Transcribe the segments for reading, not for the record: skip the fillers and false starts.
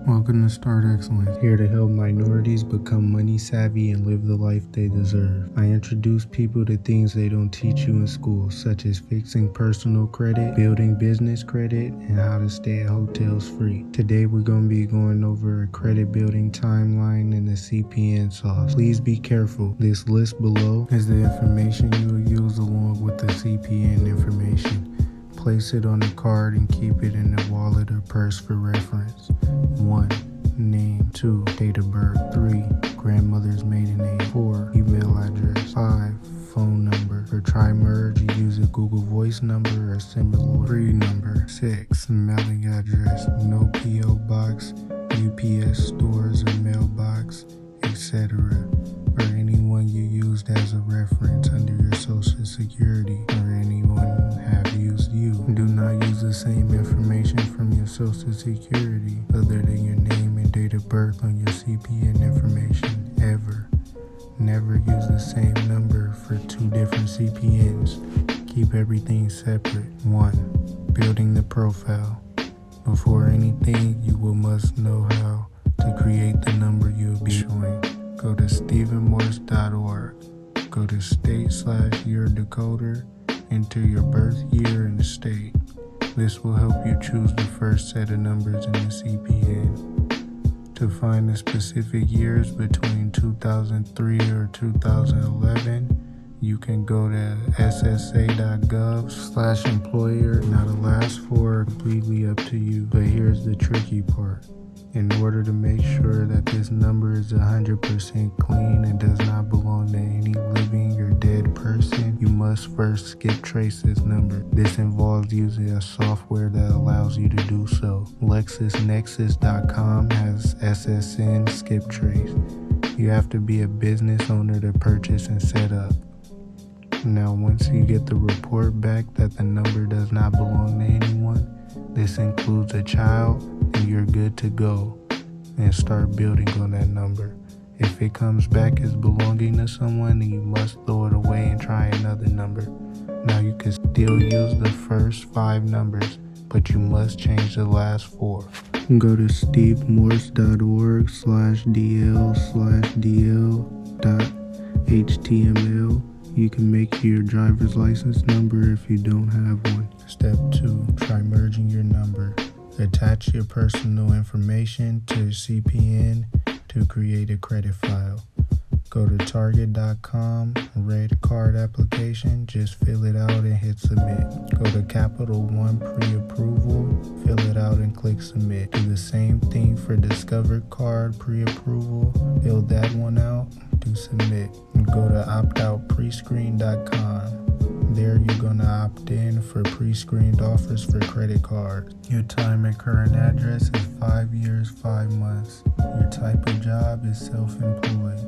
Welcome to Start Excellence, here to help minorities become money savvy and live the life they deserve. I introduce people to things they don't teach you in school, such as fixing personal credit, building business credit, and how to stay at hotels free. Today we're going to be going over a credit building timeline and the CPN sauce. Please be careful. This list below is the information you will use along with the CPN information. Place it on the card and keep it in the wallet or purse for reference. 1. Name. 2. Date of birth. 3. Grandmother's maiden name. 4. Email address. 5. Phone number. For tri-merge, you use a Google Voice number or similar free number. 6. Mailing address. No P.O. box, UPS stores or mailbox, etc. or anyone you used as a reference under your social security or anyone have used you. Do not use the same information from your social security other than your name and date of birth on your CPN information ever. Never use the same number for two different CPNs. Keep everything separate. 1. Building the profile. Before anything, you must know how to create the number you'll be showing. Go to stephenmorse.org. Go to state/yeardecoder. Enter your birth year and state. This will help you choose the first set of numbers in the CPN. To find the specific years between 2003 or 2011, you can go to ssa.gov/employer. Now the last four are completely up to you, but here's the tricky part. In order to make sure that this number is 100% clean and does not belong to any living or dead person, you must first skip trace this number. This involves using a software that allows you to do so. LexisNexis.com has SSN skip trace. You have to be a business owner to purchase and set up. Now, once you get the report back that the number does not belong to anyone, this includes a child, and you're good to go and start building on that number. If it comes back as belonging to someone, then you must throw it away and try another number. Now you can still use the first 5 numbers, but you must change the last 4. Go to stevemorse.org/dl/dl.html. You can make your driver's license number if you don't have one. Step 2. Try merging your number. Attach your personal information to CPN to create a credit file. Go to target.com, red card application, just fill it out and hit submit. Go to Capital One pre-approval, fill it out and click submit. Do the same thing for Discovered Card pre-approval, fill that one out, do submit. Go to optoutprescreen.com. There you're going to opt in for pre-screened offers for credit cards. Your time at current address is 5 years, 5 months. Your type of job is self-employed.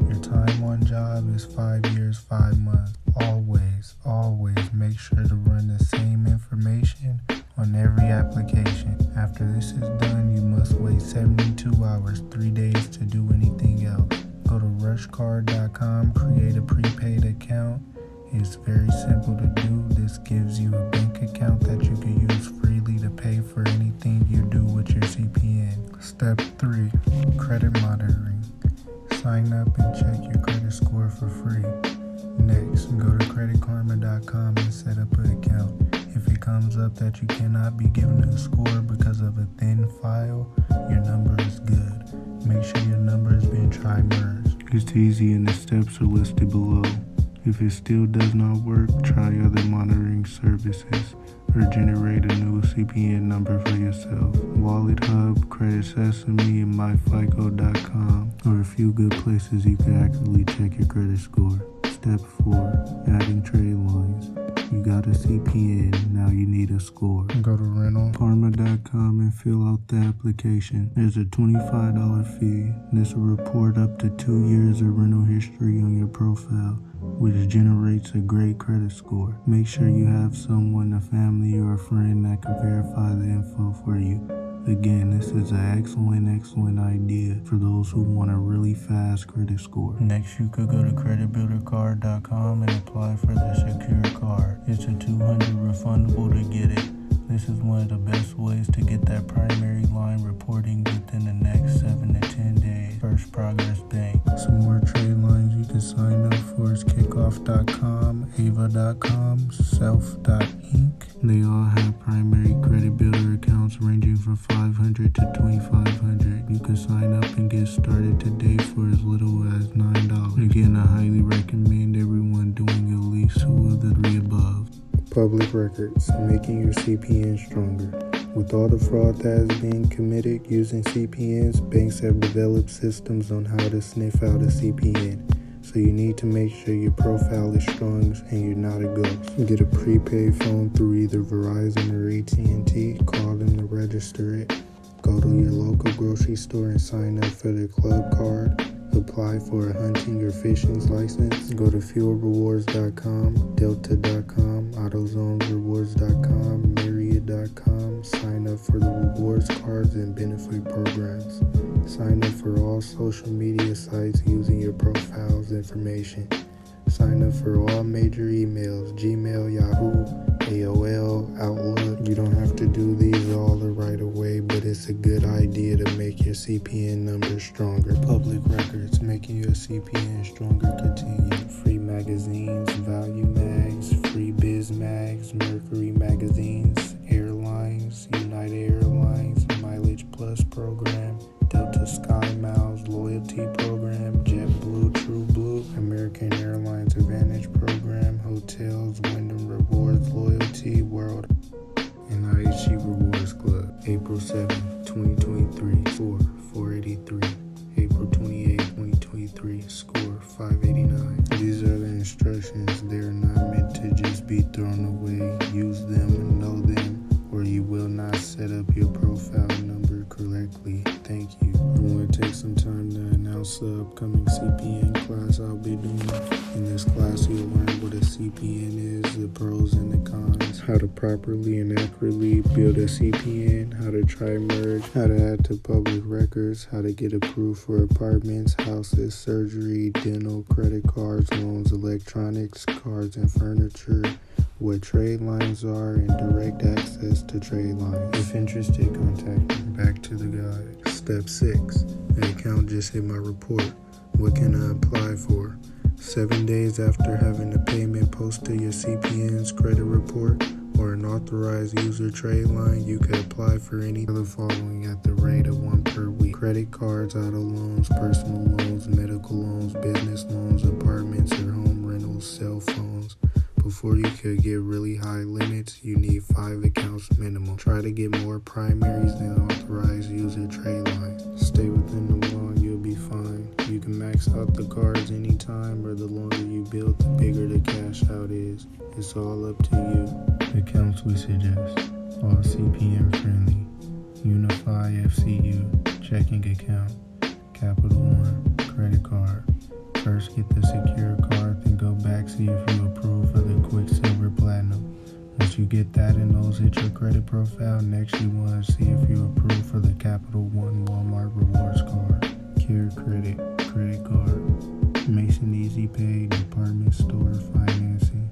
Your time on job is 5 years, 5 months. Always make sure to run the same information on every application. After this is done, you must wait 72 hours, 3 days to do anything else. Go to rushcard.com, create a prepaid account. It's very simple to do. This gives you a bank account that you can use freely to pay for anything you do with your CPN. Step 3. Credit monitoring. Sign up and check your credit score for free. Next, go to creditkarma.com and set up an account. If it comes up that you cannot be given a score because of a thin file, your number is good. Make sure your number has been tri-merged. It's easy and the steps are listed below. If it still does not work, try other monitoring services or generate a new CPN number for yourself. Wallet Hub, Credit Sesame, and myfico.com are a few good places you can accurately check your credit score. Step 4. Adding trade lines. You got a CPN, now you need a score. Go to rentalkarma.com and fill out the application. There's a $25 fee. This will report up to 2 years of rental history on your profile, which generates a great credit score. Make sure you have someone, a family or a friend that can verify the info for you. Again, this is an excellent idea for those who want a really fast credit score. Next, you could go to creditbuildercard.com and apply for the secure card. It's a $200 refundable to get it. This is one of the best ways to get that primary line reporting within the next 7 to 10 days. First Progress Bank. Some more trade lines you can sign up for is kickoff.com, ava.com, self.inc. They all have primary credit builder accounts ranging from $500 to $2,500. You can sign up and get started today for as little as $9. Again, I highly recommend everyone doing at least 2 of the 3 above. Public records, making your CPN stronger. With all the fraud that is being committed using CPNs, banks have developed systems on how to sniff out a CPN. So you need to make sure your profile is strong and you're not a ghost. Get a prepaid phone through either Verizon or AT&T. Call them to register it. Go to your local grocery store and sign up for their club card. Apply for a hunting or fishing license. Go to fuelrewards.com, delta.com, autozonesrewards.com, myriad.com. Sign up for the rewards cards and benefit programs. Sign up for all social media sites using your profile's information. Sign up for all major emails, Gmail, Yahoo, AOL, Outlook. You don't have to do these all right away, but it's a good idea to make your CPN number stronger. Public records, making your CPN stronger continue. Free magazines, Value Mags, Free Biz Mags, Mercury magazines, airlines, United Airlines, Mileage Plus program, Delta Sky Miles loyalty program, JetBlue, TrueBlue, American Airlines Advantage program, hotels, Wyndham Rewards loyalty, World, and IHG Rewards Club. April 7, 2023, score 483. April 28, 2023, score 589. These are the instructions. They are not meant to just be thrown away. Use them and know them, or you will not set up your profile number correctly. Thank you. I want to take some time to announce the upcoming CPN class I'll be doing. In this class, you'll learn what a CPN is, the pros and the cons, how to properly and accurately build a CPN, how to try merge, how to add to public records, how to get approved for apartments, houses, surgery, dental, credit cards, loans, electronics, cards and furniture, what trade lines are, and direct access to trade lines. If interested, contact me. Back to the guide. Step 6. The account just hit my report. What can I apply for? 7 days after having a payment post to your CPN's credit report or an authorized user trade line, you can apply for any of the following at the rate of 1 per week. Credit cards, auto loans, personal loans, medical loans, business loans, apartments or home rentals, cell phones. Before you could get really high limits, you need 5 accounts minimum. Try to get more primaries than authorized user trade lines. Stay within the law and you'll be fine. You can max out the cards anytime, or the longer you build, the bigger the cash out is. It's all up to you. Accounts we suggest: all CPN friendly. Unify FCU, checking account, Capital One, credit card. First get the secure card, then go back, see if you approve for the Quicksilver Platinum. Once you get that and those hit your credit profile, next you want to see if you approve for the Capital One Walmart Rewards Card. Cure Credit, credit card. Mason Easy Pay, department store financing.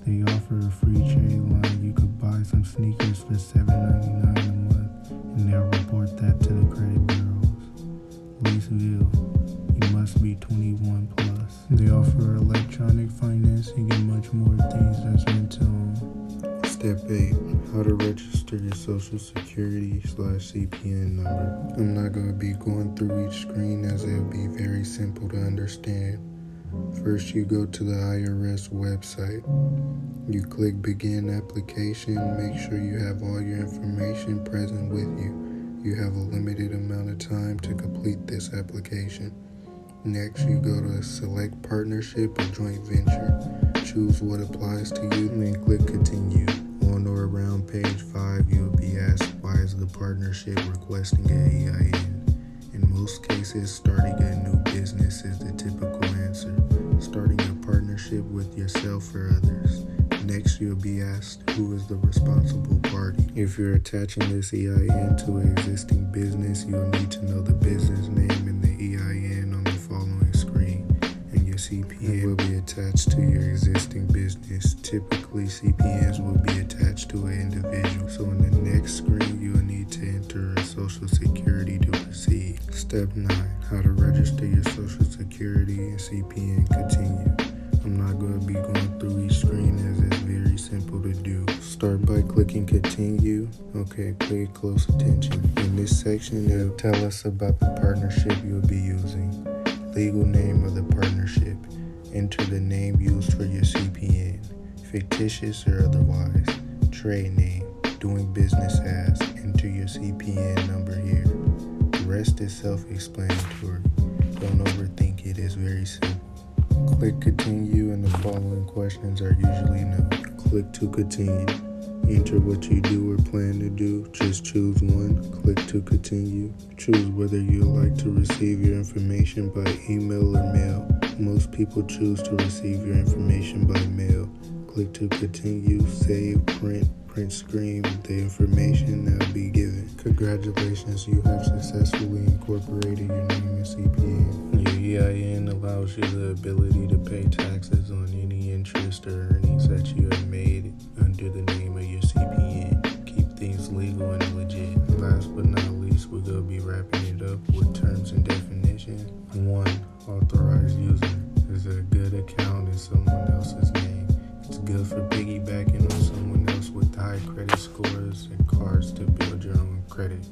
They offer a free trade line. You could buy some sneakers for $7.99 a month, and they'll report that to the credit bureaus. Leaseville. You must be 21 plus. They offer electronic financing and much more things that's meant to own. Step 8. How to register your social security/CPN number. I'm not going to be going through each screen as it'll be very simple to understand. First, you go to the IRS website. You click Begin Application. Make sure you have all your information present with you. You have a limited amount of time to complete this application. Next, you go to Select Partnership or Joint Venture. Choose what applies to you, and then click Continue. On or around page 5, you'll be asked, why is the partnership requesting an EIN? In most cases, starting a new business is the typical answer. Starting a partnership with yourself or others. Next, you'll be asked, who is the responsible party? If you're attaching this EIN to an existing business, you'll need to know the business name and the EIN on the following screen, and your CPN will be attached attached to your existing business. Typically, CPNs will be attached to an individual. So in the next screen, you will need to enter a social security to proceed. Step 9, how to register your social security and CPN. Continue. I'm not going to be going through each screen as it's very simple to do. Start by clicking continue. Okay, pay close attention. In this section, it'll tell us about the partnership you'll be using. Legal name of the partnership. Enter the name used for your CPN, fictitious or otherwise. Trade name, doing business as. Enter your CPN number here. The rest is self-explanatory. Don't overthink it, it's very simple. Click continue and the following questions are usually no. Click to continue. Enter what you do or plan to do. Just choose one. Click to continue. Choose whether you would like to receive your information by email or mail. Most people choose to receive your information by mail. Click to continue. Save, print screen the information that will be given. Congratulations, you have successfully incorporated your name in CPN. Your EIN allows you the ability to pay taxes on any interest or earnings that you have made under the name of your CPN. Keep things legal and legit. Last but not least, we're going to be wrapping it up with terms and definition. 1. Authorized user is a good account in someone else's name. It's good for piggybacking on someone else with high credit scores and cards to build your own credit.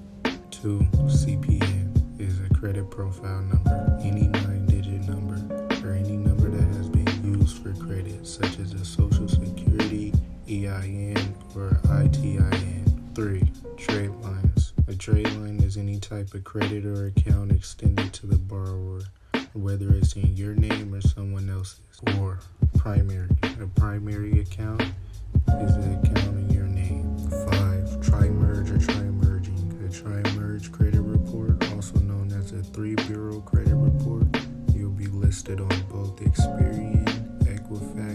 2. CPN is a credit profile number, any 9-digit number or any number that has been used for credit, such as a social security, EIN, or ITIN. 3. Trade lines. A trade line is any type of credit or account extended to the borrower, whether it's in your name or someone else's. Or primary. A primary account is an account in your name. 5. Tri-merge or tri-merging. A tri-merge credit report, also known as a 3-bureau credit report. You'll be listed on both Experian, Equifax,